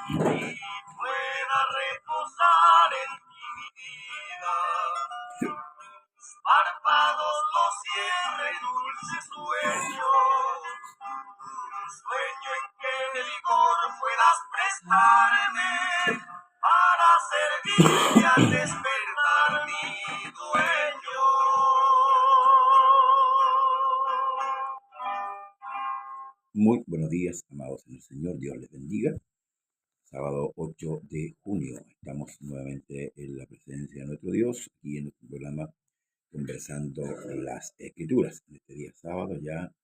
y pueda reposar en ti mi vida. Párpados no cierre, dulce sueño, un sueño en que de vigor puedas prestarme para servirte al despertar mi dueño. Muy buenos días, amados en el Señor, Dios les bendiga. Sábado 8 de junio, estamos nuevamente en la presencia de nuestro Dios, aquí en nuestro programa Conversando las Escrituras. En este día sábado, ya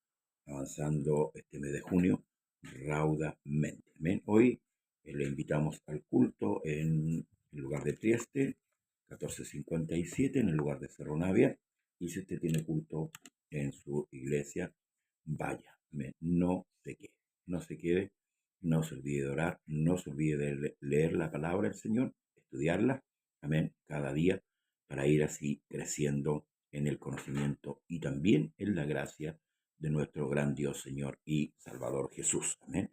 avanzando este mes de junio, raudamente. Amén. Hoy le invitamos al culto en el lugar de Trieste, 1457, en el lugar de Cerro Navia. Y si usted tiene culto en su iglesia, vaya, amén. No se quede, no se olvide de orar, no se olvide de leer la palabra del Señor, estudiarla, amén, cada día, para ir así creciendo en el conocimiento y también en la gracia de nuestro gran Dios, Señor y Salvador Jesús. Amén.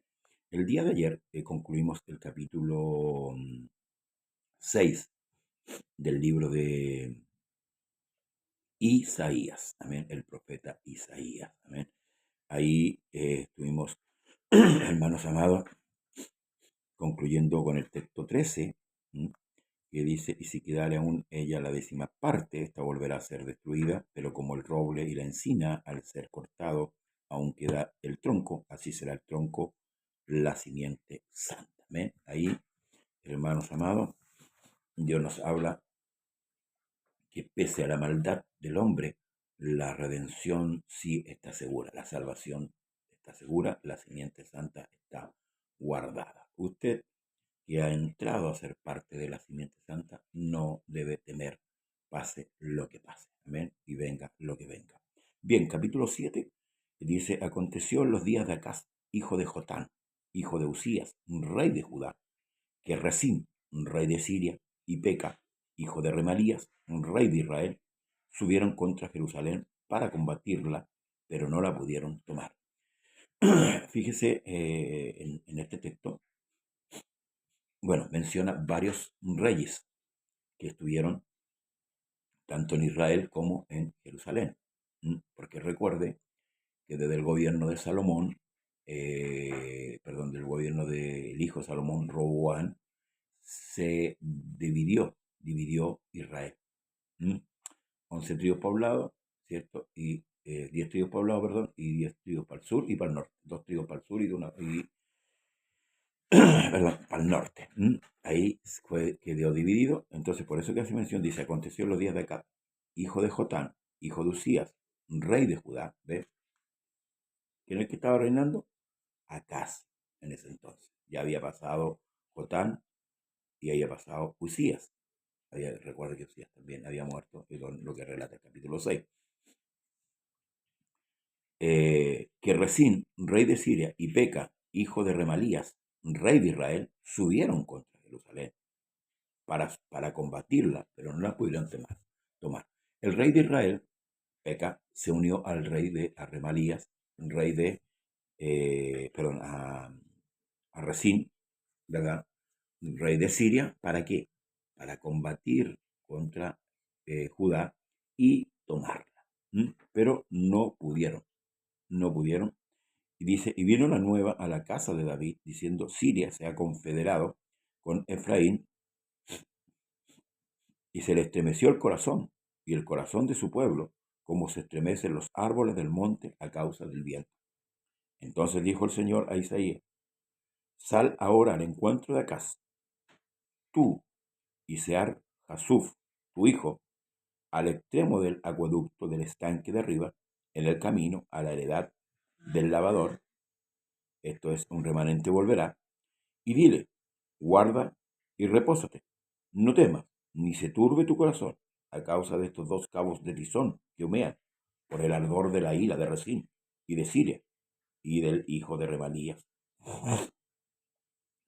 El día de ayer concluimos el capítulo 6 del libro de Isaías. Amén. El profeta Isaías. Amén. Ahí estuvimos, hermanos amados, concluyendo con el texto 13, que dice: y si quedare aún ella la 10ª parte, esta volverá a ser destruida, pero como el roble y la encina, al ser cortado, aún queda el tronco, así será el tronco, la simiente santa. ¿Amén? Ahí, hermanos amados, Dios nos habla que pese a la maldad del hombre, la redención sí está segura, la salvación está segura, la simiente santa está guardada. Usted que ha entrado a ser parte de la simiente santa no debe temer, pase lo que pase. Amén. Y venga lo que venga. Bien, capítulo 7 dice: aconteció en los días de Acaz, hijo de Jotán, hijo de Usías, rey de Judá, que Resín, rey de Siria, y Peca, hijo de Remalías, rey de Israel, subieron contra Jerusalén para combatirla, pero no la pudieron tomar. Fíjese en este texto, bueno, menciona varios reyes que estuvieron tanto en Israel como en Jerusalén. Porque recuerde que desde el gobierno de Salomón, del gobierno del hijo de Salomón, Roboam, se dividió Israel. 11 tribus poblados, ¿cierto? Y 10 tribus poblados, perdón, y 10 tribus para el sur y para el norte. 2 tribus para el sur perdón, para el norte. Ahí quedó dividido. Entonces, por eso que hace mención, dice: aconteció en los días de Acaz, hijo de Jotán, hijo de Usías, rey de Judá. ¿Ves? ¿Quién es el que estaba reinando? Acaz, en ese entonces. Ya había pasado Jotán y había pasado Usías. Recuerda que Usías también había muerto, y lo que relata el capítulo 6. Que Resín, rey de Siria, y Peca, hijo de Remalías, rey de Israel, subieron contra Jerusalén para combatirla, pero no la pudieron tomar. El rey de Israel, Peca, se unió al rey de Remalías, rey de, a Resín, ¿verdad? Rey de Siria. ¿Para qué? Para combatir contra Judá y tomarla. Pero no pudieron. Y dice: y vino la nueva a la casa de David, diciendo: Siria se ha confederado con Efraín, y se le estremeció el corazón, y el corazón de su pueblo, como se estremecen los árboles del monte a causa del viento. Entonces dijo el Señor a Isaías: sal ahora al encuentro de Acaz, tú y Sear Jasuf, tu hijo, al extremo del acueducto del estanque de arriba, en el camino a la heredad del lavador. Esto es, un remanente volverá. Y dile: guarda y repósate, no temas, ni se turbe tu corazón a causa de estos 2 cabos de tizón que humean por el ardor de la ira de Resín y de Siria y del hijo de Remalías.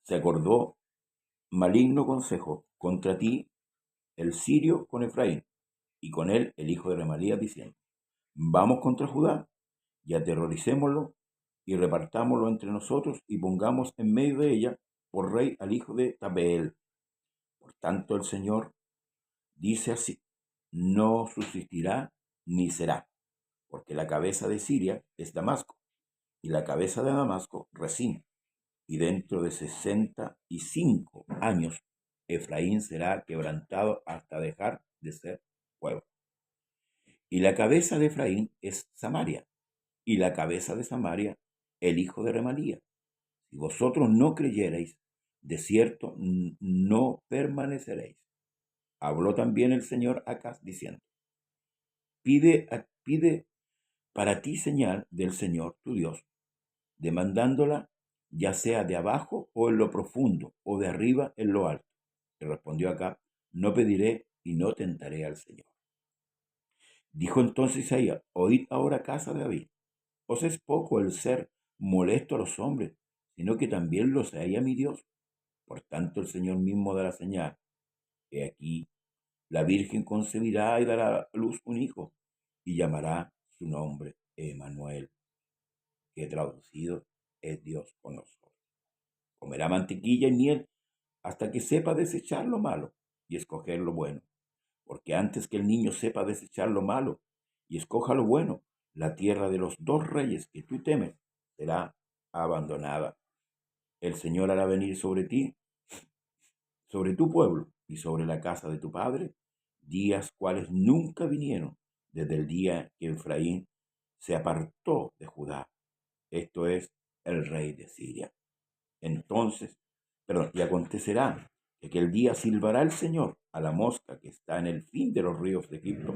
Se acordó maligno consejo contra ti el sirio con Efraín, y con él el hijo de Remalías, diciendo: vamos contra Judá y aterroricémoslo y repartámoslo entre nosotros y pongamos en medio de ella por rey al hijo de Tabeel. Por tanto, el Señor dice así: no subsistirá ni será, porque la cabeza de Siria es Damasco, y la cabeza de Damasco Resín. Y dentro de 65 años, Efraín será quebrantado hasta dejar de ser pueblo. Y la cabeza de Efraín es Samaria, y la cabeza de Samaria el hijo de Remalía. Si vosotros no creyereis, de cierto no permaneceréis. Habló también el Señor a Acaz diciendo: pide para ti señal del Señor tu Dios, demandándola ya sea de abajo o en lo profundo, o de arriba en lo alto. Y respondió Acaz: no pediré y no tentaré al Señor. Dijo entonces Isaías: oíd ahora, casa de David, os es poco el ser molesto a los hombres, sino que también lo seáis a mi Dios. Por tanto, el Señor mismo dará señal. He aquí, la Virgen concebirá y dará a luz un hijo, y llamará su nombre Emmanuel, que traducido es Dios con nosotros. Comerá mantequilla y miel hasta que sepa desechar lo malo y escoger lo bueno. Porque antes que el niño sepa desechar lo malo y escoja lo bueno, la tierra de los dos reyes que tú temes será abandonada. El Señor hará venir sobre ti, sobre tu pueblo y sobre la casa de tu padre, días cuales nunca vinieron desde el día que Efraín se apartó de Judá. Esto es el rey de Siria. Entonces, y acontecerá que aquel día silbará el Señor a la mosca que está en el fin de los ríos de Egipto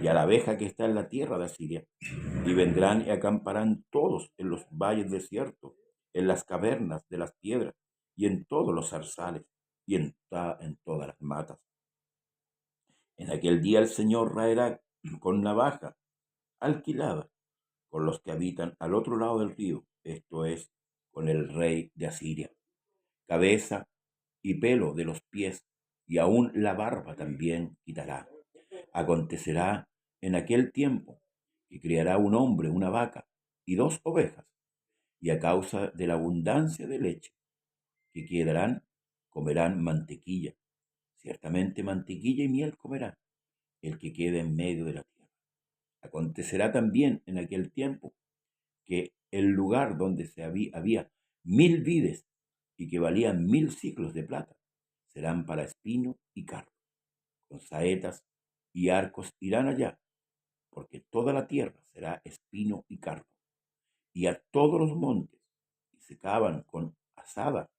y a la abeja que está en la tierra de Asiria, y vendrán y acamparán todos en los valles desiertos, en las cavernas de las piedras y en todos los zarzales y en todas las matas. En aquel día el Señor raerá con navaja alquilada con los que habitan al otro lado del río, esto es, con el rey de Asiria. Cabeza y pelo de los pies, y aún la barba también quitará. Acontecerá en aquel tiempo que criará un hombre una vaca y dos ovejas, y a causa de la abundancia de leche que quedarán, comerán mantequilla. Ciertamente mantequilla y miel comerá el que quede en medio de la tierra. Acontecerá también en aquel tiempo que el lugar donde había 1000 vides y que valían 1000 siclos de plata, serán para espino y cardo. Con saetas y arcos irán allá, porque toda la tierra será espino y cardo. Y a todos los montes que se cavan con azada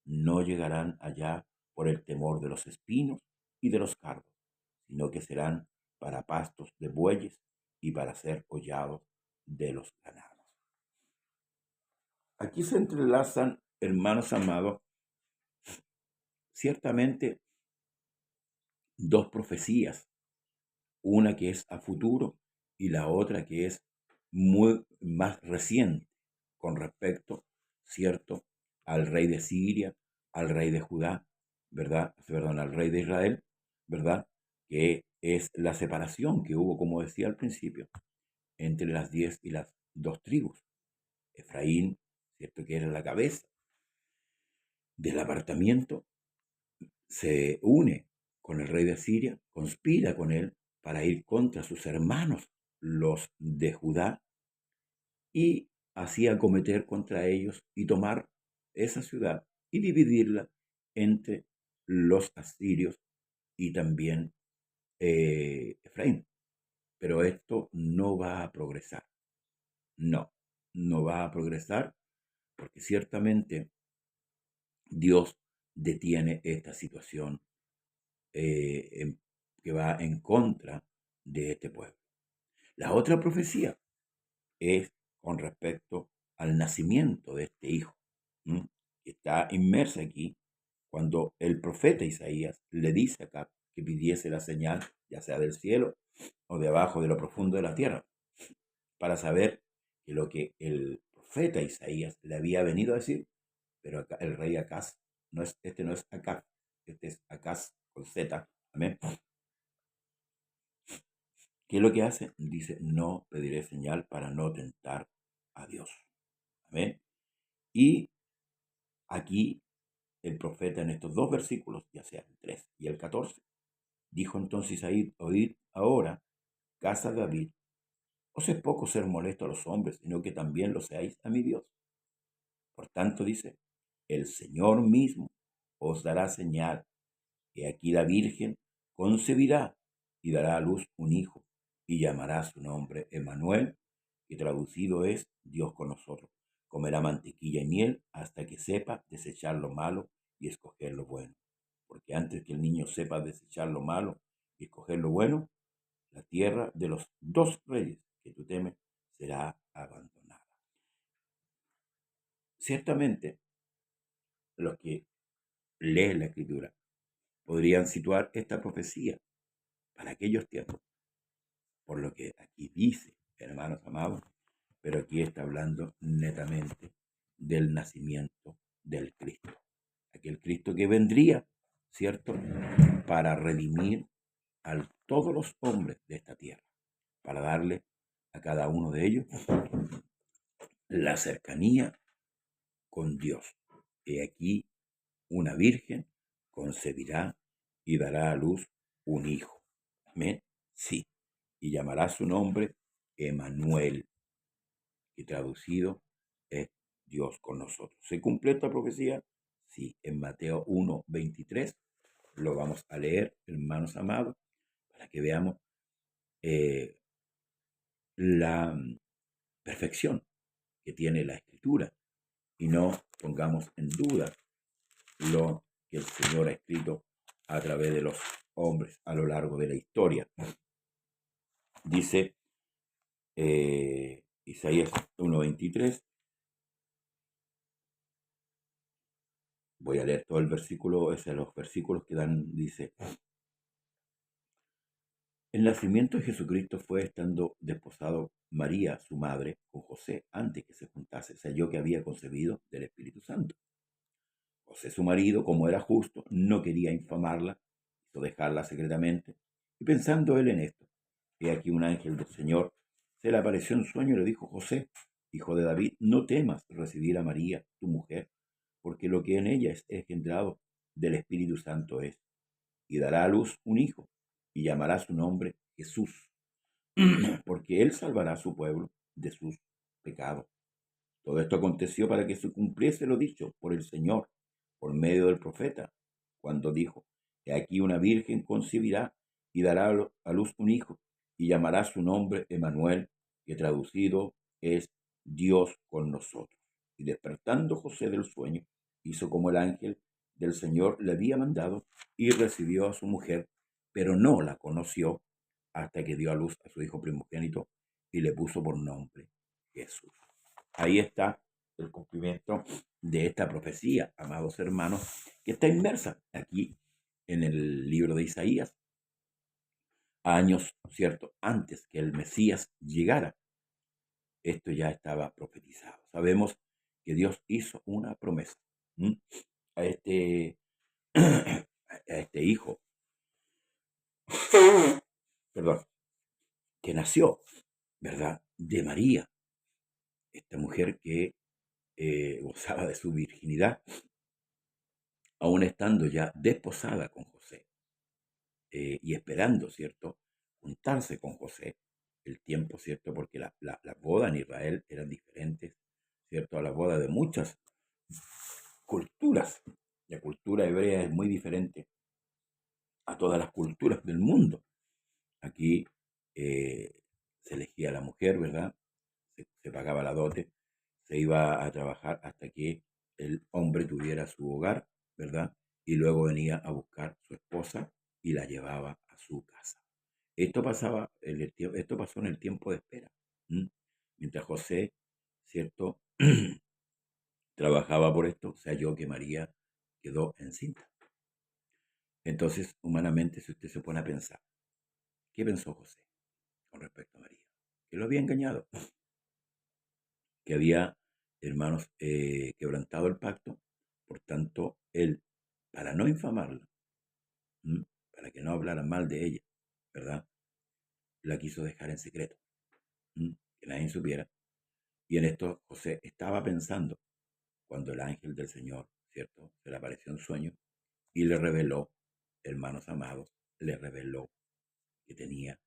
no llegarán allá por el temor de los espinos y de los cardos, sino que serán para pastos de bueyes y para ser hollados de los ganados. Aquí se entrelazan, hermanos amados, ciertamente dos profecías, una que es a futuro y la otra que es muy más reciente con respecto, cierto, al rey de Siria, al rey de Judá, ¿verdad? Perdón, al rey de Israel, ¿verdad? Que es la separación que hubo, como decía al principio, entre las 10 y las 2 tribus. Efraín, cierto, que era la cabeza del apartamiento, se une con el rey de Siria, conspira con él para ir contra sus hermanos, los de Judá, y así acometer contra ellos y tomar esa ciudad y dividirla entre los asirios y también Efraín. Pero esto no va a progresar. No va a progresar porque ciertamente Dios detiene esta situación que va en contra de este pueblo. La otra profecía es con respecto al nacimiento de este hijo, que está inmersa aquí cuando el profeta Isaías le dice acá que pidiese la señal, ya sea del cielo o de abajo de lo profundo de la tierra, para saber que lo que el profeta Isaías le había venido a decir, pero acá, el rey Acaz, no es Acaz, este es Acaz con Z, amén. ¿Qué es lo que hace? Dice: no pediré señal para no tentar a Dios. Amén. Y aquí el profeta en estos dos versículos, ya sea el 3 y el 14, dijo entonces Isaí, oíd ahora, casa de David, os es poco ser molesto a los hombres, sino que también lo seáis a mi Dios. Por tanto, dice, el Señor mismo os dará señal, que aquí la Virgen concebirá y dará a luz un hijo, y llamará su nombre Emmanuel, que traducido es Dios con nosotros. Comerá mantequilla y miel hasta que sepa desechar lo malo y escoger lo bueno. Porque antes que el niño sepa desechar lo malo y escoger lo bueno, la tierra de los dos reyes que tú temes será abandonada. Ciertamente, los que leen la escritura podrían situar esta profecía para aquellos tiempos, por lo que aquí dice, hermanos amados, pero aquí está hablando netamente del nacimiento del Cristo, aquel Cristo que vendría, ¿cierto?, para redimir a todos los hombres de esta tierra, para darle a cada uno de ellos la cercanía con Dios. Y aquí una virgen concebirá y dará a luz un hijo. Amén. Sí. Y llamará su nombre Emmanuel, que traducido es Dios con nosotros. ¿Se cumple esta profecía? Sí, en Mateo 1:23 lo vamos a leer, hermanos amados, para que veamos la perfección que tiene la escritura y no pongamos en duda lo que el Señor ha escrito a través de los hombres a lo largo de la historia. Dice Isaías 1:23. Voy a leer todo el versículo, es de los versículos que dan, dice, el nacimiento de Jesucristo fue estando desposado María, su madre, con José, antes que se juntase, se halló que había concebido del Espíritu Santo. José, su marido, como era justo, no quería infamarla, hizo dejarla secretamente, y pensando él en esto, he aquí un ángel del Señor se le apareció en sueño y le dijo, José, hijo de David, no temas recibir a María, tu mujer, porque lo que en ella es engendrado del Espíritu Santo es, y dará a luz un hijo, y llamará su nombre Jesús, porque él salvará a su pueblo de sus pecados. Todo esto aconteció para que se cumpliese lo dicho por el Señor, por medio del profeta, cuando dijo, he aquí una virgen concebirá y dará a luz un hijo, y llamará su nombre Emmanuel, que traducido es Dios con nosotros. Y despertando José del sueño, hizo como el ángel del Señor le había mandado, y recibió a su mujer, pero no la conoció hasta que dio a luz a su hijo primogénito, y le puso por nombre Jesús. Ahí está el cumplimiento de esta profecía, amados hermanos, que está inmersa aquí en el libro de Isaías, años, ¿cierto?, antes que el Mesías llegara. Esto ya estaba profetizado. Sabemos que Dios hizo una promesa a este, a este hijo, perdón, que nació, ¿verdad?, de María, esta mujer que gozaba de su virginidad, aún estando ya desposada con José. Y esperando, ¿cierto?, juntarse con José, el tiempo, ¿cierto?, porque las bodas en Israel eran diferentes, ¿cierto?, a la boda de muchas culturas. La cultura hebrea es muy diferente a todas las culturas del mundo. Aquí se elegía a la mujer, ¿verdad?, se pagaba la dote, se iba a trabajar hasta que el hombre tuviera su hogar, ¿verdad?, y luego venía a buscar su esposa y la llevaba a su casa. Esto pasó en el tiempo de espera. Mientras José, ¿cierto?, trabajaba por esto, se halló que María quedó encinta. Entonces, humanamente, si usted se pone a pensar, ¿qué pensó José con respecto a María? Que lo había engañado, que había, hermanos, quebrantado el pacto. Por tanto, él, para no infamarla, para que no hablaran mal de ella, ¿verdad?, la quiso dejar en secreto, que nadie supiera. Y en esto José estaba pensando cuando el ángel del Señor ¿cierto? Se le apareció en sueño y le reveló, hermanos amados, le reveló que tenía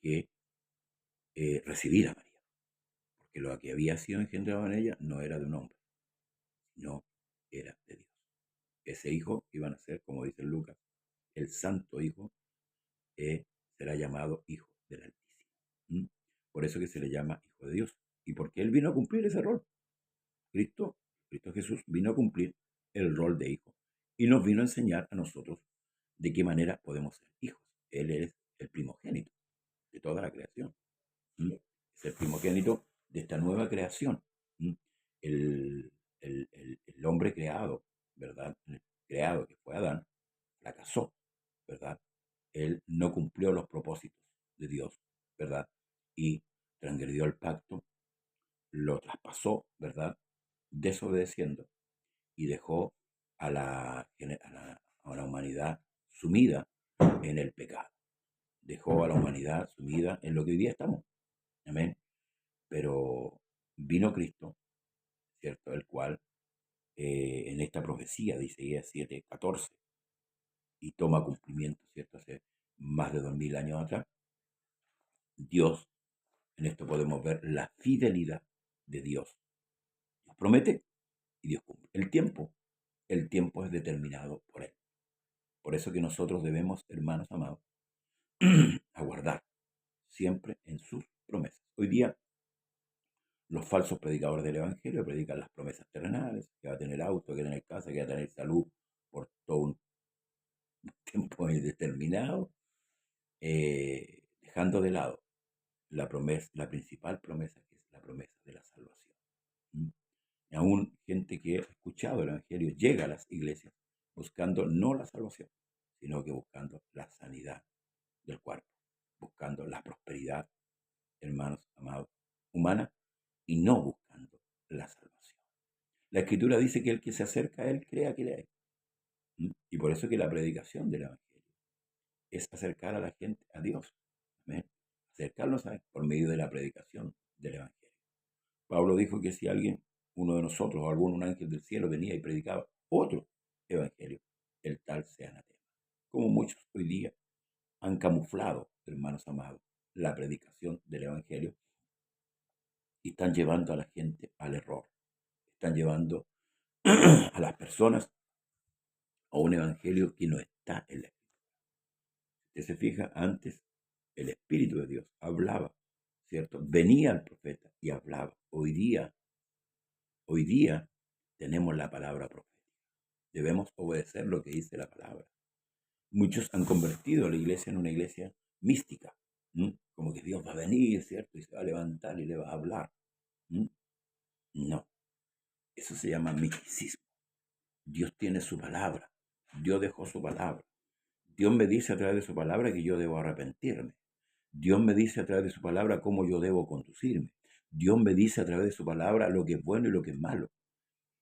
que recibir a María, porque lo que había sido engendrado en ella no era de un hombre, no era de Dios. Ese hijo iba a nacer, como dice Lucas, el santo hijo, será llamado hijo del Altísimo. ¿Mm? Por eso que se le llama hijo de Dios. Y porque él vino a cumplir ese rol. Cristo Jesús vino a cumplir el rol de hijo y nos vino a enseñar a nosotros de qué manera podemos ser hijos. Él es el primogénito de toda la creación. ¿Mm? Es el primogénito de esta nueva creación. ¿Mm? El hombre creado, ¿verdad? El creado que fue Adán, fracasó, ¿verdad? Él no cumplió los propósitos de Dios, ¿verdad? Y transgredió el pacto, lo traspasó, ¿verdad? Desobedeciendo y dejó a la humanidad sumida en el pecado. Dejó a la humanidad sumida en lo que hoy día estamos. Amén. Pero vino Cristo, ¿cierto? El cual en esta profecía de Isaías 7:14 y toma cumplimiento, ¿cierto? Hace más de 2000 años atrás. Dios, en esto podemos ver la fidelidad de Dios. Dios promete y Dios cumple. El tiempo es determinado por Él. Por eso que nosotros debemos, hermanos amados, aguardar siempre en sus promesas. Hoy día los falsos predicadores del Evangelio predican las promesas terrenales, que va a tener auto, que va a tener casa, que va a tener salud por todo un tiempo indeterminado, dejando de lado la principal promesa, que es la promesa de la salvación. ¿Mm? Y aún gente que ha escuchado el Evangelio llega a las iglesias buscando no la salvación, sino que buscando la sanidad del cuerpo, buscando la prosperidad, hermanos amados, humana, y no buscando la salvación. La Escritura dice que el que se acerca a Él crea que le hay. ¿Mm? Y por eso que la predicación del Evangelio es acercar a la gente a Dios. ¿Amén? Acercarlos a Él por medio de la predicación del Evangelio. Pablo dijo que si alguien, uno de nosotros o algún un ángel del cielo venía y predicaba otro evangelio, el tal sea anatema. Como muchos hoy día han camuflado, hermanos amados, la predicación del evangelio y están llevando a la gente al error. Están llevando a las personas a un evangelio que no está en la Escritura. Si usted se fija, antes el Espíritu de Dios hablaba, ¿cierto? Venía el profeta y hablaba. Hoy día tenemos la palabra profética. Debemos obedecer lo que dice la palabra. Muchos han convertido a la iglesia en una iglesia mística, ¿m? Como que Dios va a venir, ¿cierto? Y se va a levantar y le va a hablar. ¿M? No, eso se llama misticismo. Dios tiene su palabra. Dios dejó su palabra. Dios me dice a través de su palabra que yo debo arrepentirme. Dios me dice a través de su palabra cómo yo debo conducirme. Dios me dice a través de su palabra lo que es bueno y lo que es malo.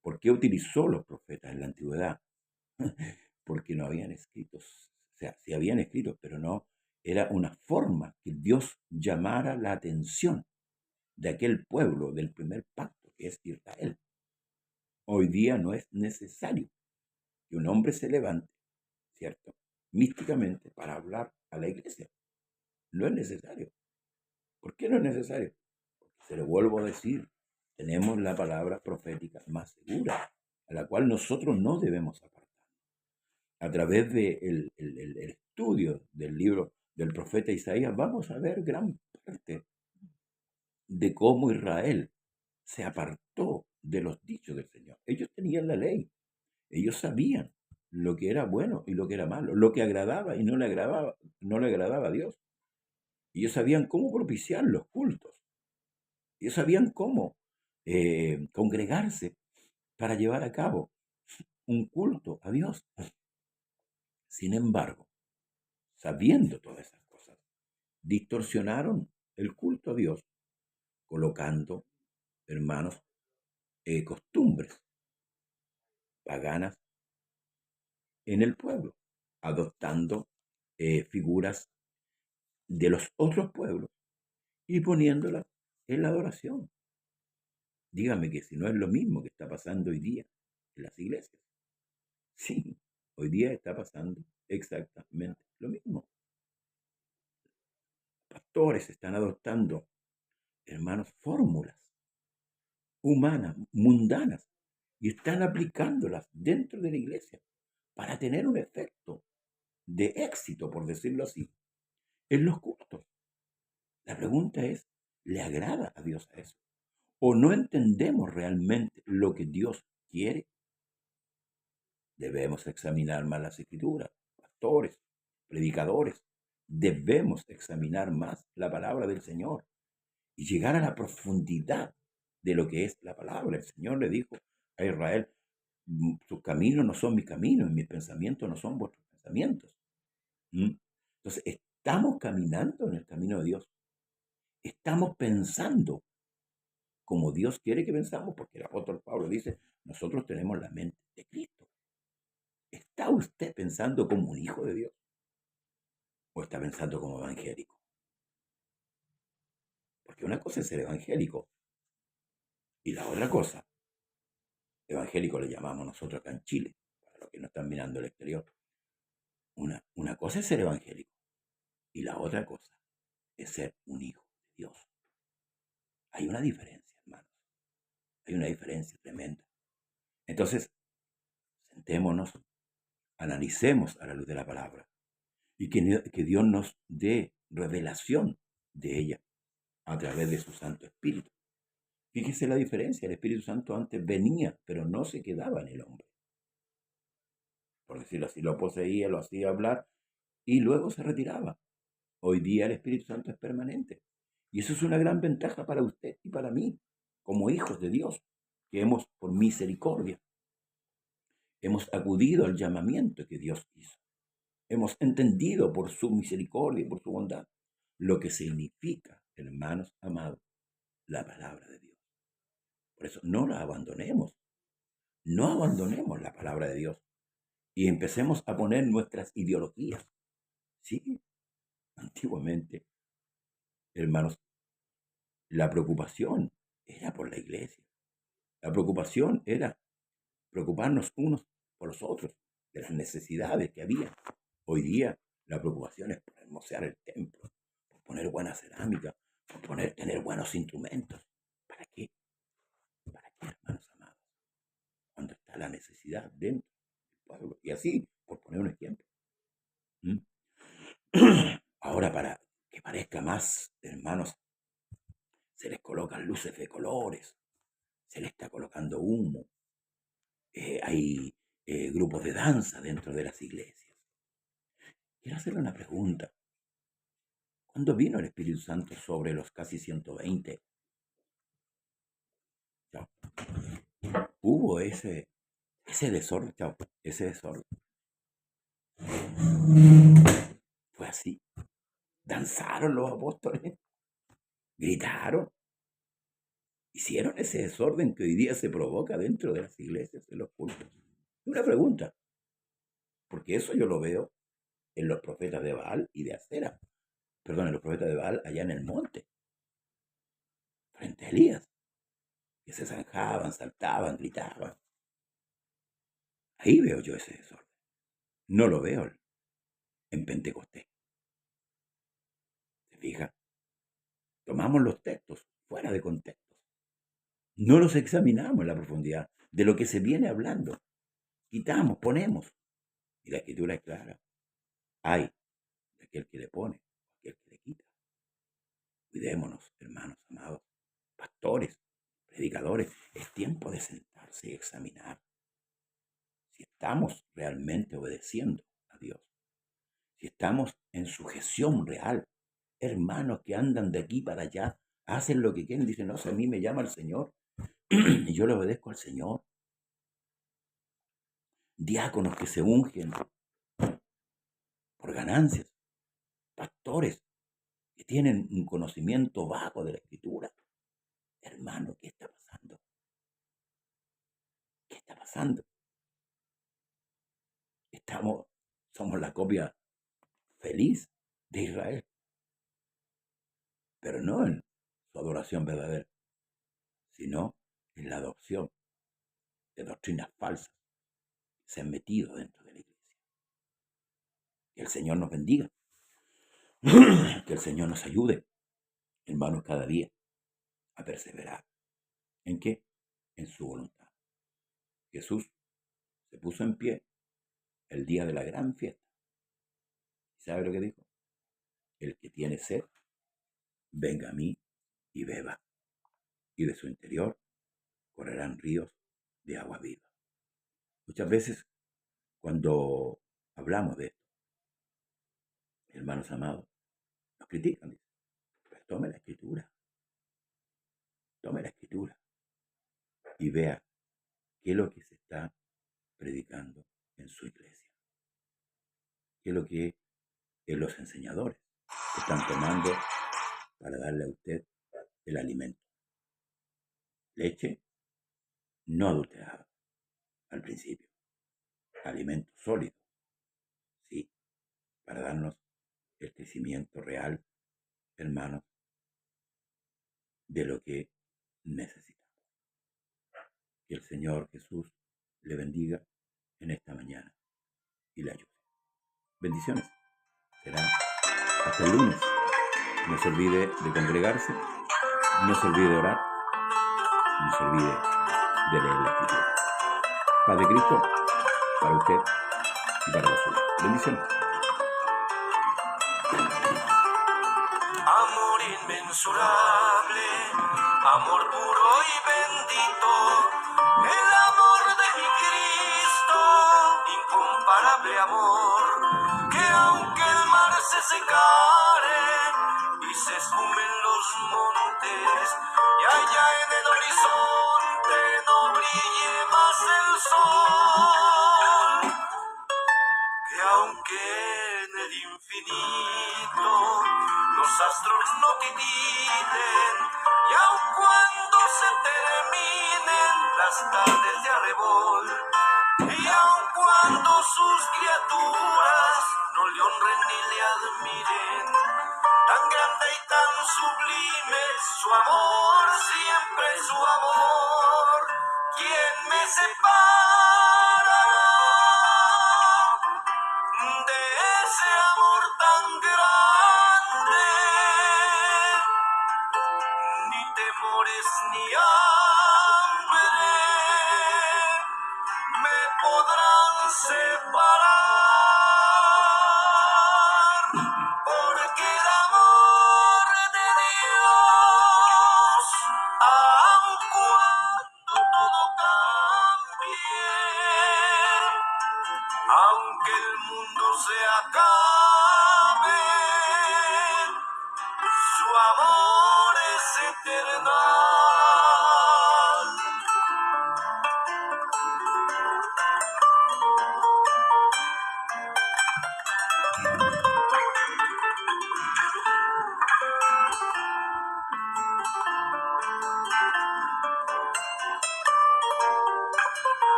¿Por qué utilizó los profetas en la antigüedad? Porque no habían escritos. O sea, sí habían escritos, pero no era una forma que Dios llamara la atención de aquel pueblo del primer pacto, que es Israel. Hoy día no es necesario que un hombre se levante, ¿cierto? Místicamente para hablar a la iglesia. No es necesario. ¿Por qué no es necesario? Porque se lo vuelvo a decir, tenemos la palabra profética más segura, a la cual nosotros no debemos apartar. A través del el estudio del libro del profeta Isaías, vamos a ver gran parte de cómo Israel se apartó de los dichos del Señor. Ellos tenían la ley, ellos sabían lo que era bueno y lo que era malo, lo que agradaba y no le agradaba a Dios. Ellos sabían cómo propiciar los cultos, ellos sabían cómo congregarse para llevar a cabo un culto a Dios. Sin embargo, sabiendo todas esas cosas, distorsionaron el culto a Dios, colocando, hermanos, costumbres paganas en el pueblo, adoptando figuras de los otros pueblos y poniéndolas en la adoración. Dígame que si no es lo mismo que está pasando hoy día en las iglesias. Sí, hoy día está pasando exactamente lo mismo. Pastores están adoptando, hermanos, fórmulas humanas, mundanas, y están aplicándolas dentro de la iglesia para tener un efecto de éxito, por decirlo así, en los cultos. La pregunta es, ¿le agrada a Dios a eso? ¿O no entendemos realmente lo que Dios quiere? Debemos examinar más las escrituras, pastores, predicadores. Debemos examinar más la palabra del Señor y llegar a la profundidad de lo que es la palabra. El Señor le dijo a Israel, sus caminos no son mis caminos y mis pensamientos no son vuestros pensamientos. Entonces, estamos caminando en el camino de Dios. Estamos pensando como Dios quiere que pensamos, porque el apóstol Pablo dice, nosotros tenemos la mente de Cristo. ¿Está usted pensando como un hijo de Dios? ¿O está pensando como evangélico? Porque una cosa es ser evangélico y la otra cosa, evangélico le llamamos nosotros acá en Chile, para los que no están mirando el exterior. Una cosa es ser evangélico y la otra cosa es ser un hijo de Dios. Hay una diferencia, hermanos. Hay una diferencia tremenda. Entonces, sentémonos, analicemos a la luz de la palabra y que Dios nos dé revelación de ella a través de su Santo Espíritu. Fíjese la diferencia, el Espíritu Santo antes venía, pero no se quedaba en el hombre. Por decirlo así, lo poseía, lo hacía hablar y luego se retiraba. Hoy día el Espíritu Santo es permanente. Y eso es una gran ventaja para usted y para mí, como hijos de Dios, que hemos, por misericordia, hemos acudido al llamamiento que Dios hizo. Hemos entendido por su misericordia y por su bondad lo que significa, hermanos amados, la palabra de Dios. Por eso no la abandonemos. No abandonemos la palabra de Dios y empecemos a poner nuestras ideologías. Sí, antiguamente, hermanos, la preocupación era por la iglesia. La preocupación era preocuparnos unos por los otros, de las necesidades que había. Hoy día la preocupación es por hermosear el templo, por poner buena cerámica, por tener buenos instrumentos. ¿Para qué? ¿Para qué, hermanos amados? Cuando está la necesidad dentro del pueblo. Y así, por poner un ejemplo. ¿Mm? Ahora, para que parezca más, hermanos, se les colocan luces de colores, se les está colocando humo, hay grupos de danza dentro de las iglesias. Quiero hacerle una pregunta. ¿Cuándo vino el Espíritu Santo sobre los casi 120? Chao. Hubo ese desorden, chao, ese desorden. Fue así. Danzaron los apóstoles, gritaron, hicieron ese desorden que hoy día se provoca dentro de las iglesias, en los cultos. Una pregunta, porque eso yo lo veo en los profetas de Baal y de Acera. Perdón, en los profetas de Baal allá en el monte, frente a Elías, que se zanjaban, saltaban, gritaban. Ahí veo yo ese desorden. No lo veo en Pentecostés. ¿Se fija? Tomamos los textos fuera de contexto. No los examinamos en la profundidad de lo que se viene hablando. Quitamos, ponemos. Y la escritura es clara. Hay de aquel que le pone, aquel que le quita. Cuidémonos, hermanos amados, pastores, predicadores. Es tiempo de sentarse y examinar si estamos realmente obedeciendo a Dios. Si estamos en sujeción real. Hermanos que andan de aquí para allá, hacen lo que quieren, dicen, no, si a mí me llama el Señor y yo le obedezco al Señor. Diáconos que se ungen por ganancias, pastores que tienen un conocimiento vago de la Escritura. Hermano, ¿qué está pasando? ¿Qué está pasando? Somos la copia feliz de Israel, pero no en su adoración verdadera, sino en la adopción de doctrinas falsas se han metido dentro de la iglesia. Que el Señor nos bendiga, que el Señor nos ayude, hermanos, cada día a perseverar. ¿En qué? En su voluntad. Jesús se puso en pie el día de la gran fiesta. ¿Sabe lo que dijo? El que tiene sed, venga a mí y beba, y de su interior correrán ríos de agua viva. Muchas veces cuando hablamos de esto, hermanos amados, nos critican. Dicen, pues tome la escritura y vea qué es lo que se está predicando en su iglesia, qué es lo que los enseñadores están tomando para darle a usted el alimento. Leche no adulterada al principio, alimento sólido, sí, para darnos el crecimiento real, hermanos, de lo que necesitamos. Que el Señor Jesús le bendiga en esta mañana y le ayude. Bendiciones. Será hasta el lunes. No se olvide de congregarse, no se olvide de orar, no se olvide de leer la Escritura. Paz de Cristo para usted y para los suyos. Bendiciones. Amor inmensurable, amor puro y bendito, el amor de mi Cristo, incomparable amor, que aunque el mar se secare y se esfumen los montes, y allá en el horizonte no brille más el sol, que aunque en el infinito los astros no titilen, y aun cuando se terminen las tardes de arrebol, y aun cuando sus criaturas no le honren ni le admiren, tan grande y tan sublime su amor, siempre su amor, ¿quién me separará de ese amor tan grande? Ni temores ni hambre me podrán separar, porque el amor de Dios, aun cuando todo cambie, aunque el mundo se acabe, su amor